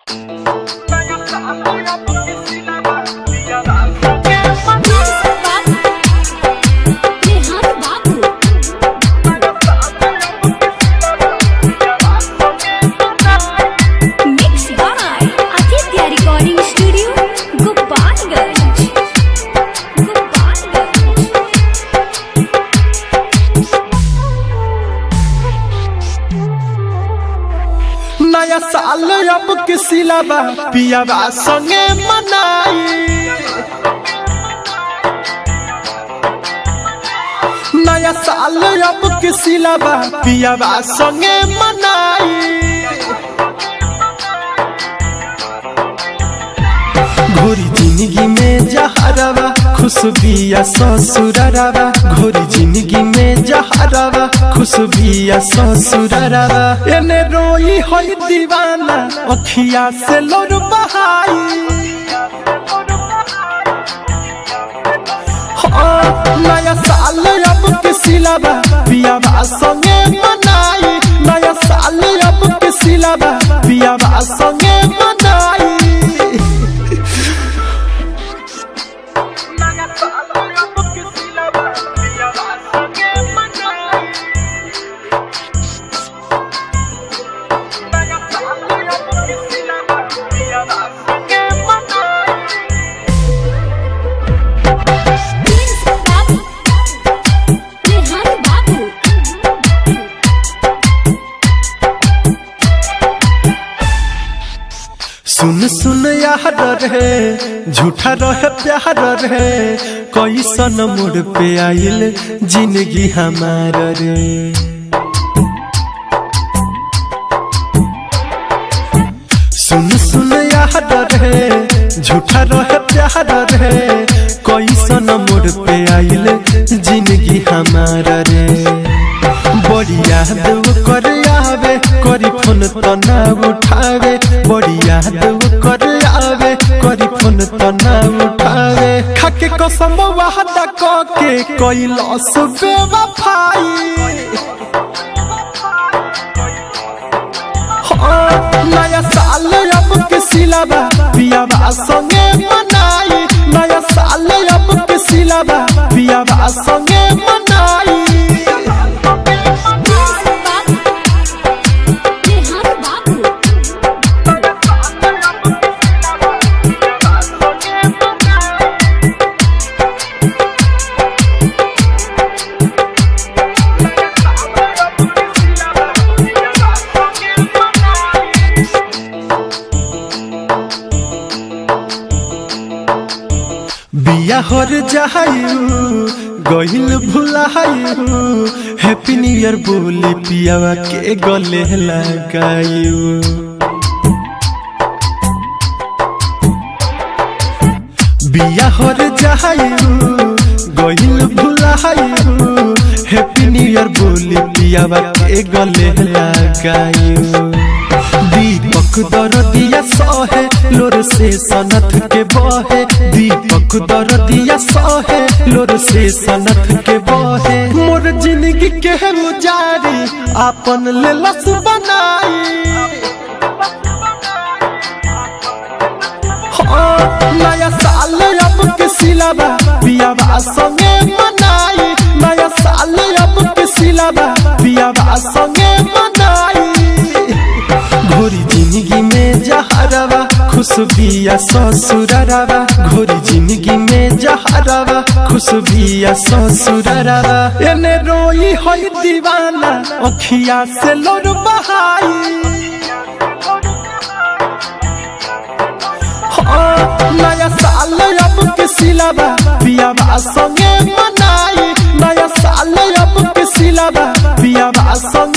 नया साल अब किसी लाबा पियावा संगे मनाई। नया साल अब किसी लाबा पियावा संगे मनाई। घोरी जिंदगी में जहरवा खुशबिया ससुरवा। घोरी जिंदगी में जहरवा खुशबिया ससुरवा। एने रोई होई दीवाना अखिया से लोर बहाई। नया साल अब किसी लाबा पियावा संगे मनाई। नया साल अब किसी लाबा पियावा संगे मनाई। सुन सुन यार रे झूठा रहे प्यार रे। कैसन मोड़ पे आइल जिंदगी हमार रे। सुन सुन यार रे झूठा रहे प्यार रे। कैसन मोड़ पे आइल जिंदगी हमार रे। बड़ी याद कर आवे करी फोन तो ना उठावे। बड़ी याद कर आवे करी फोन तो ना उठावे। खाके कसम वादा के कैलस बेवफाई। नया साल अब किसी लाबा पियावा संगे मनाई। नया साल अब किसी लाबा पियावा संगे मनाई। बिया हर जायू गहिल भुलायू। हैप्पी न्यू ईयर बोली पियावा के गले लगायू। बिया हर जायू गहिल भुलायू। हैप्पी न्यू ईयर बोली पियावा के गले लगायू। दीपक दरदिया सहे लोर से सनथ के बहे। दीपक दरदिया सहे लोर से सनथ के बहे। मोर जिंदगी के उजारी आपन लेलस बनाई। नया साल अब किसी लाबा पियावा संगे मनाई। नया साल अब किसी लाबा पियावा संगे मनाई। घोरी जिंदगी में जहरवा खुशबिया ससुरवा। घोरी जिंदगी में जहरवा खुशबिया ससुरवा। एने रोई होई दीवाना अखिया से लोर बहाई। नया साल अब किसी लाबा पियावा संगे मनाई। नया साल अब किसी लाबा पियावा संगे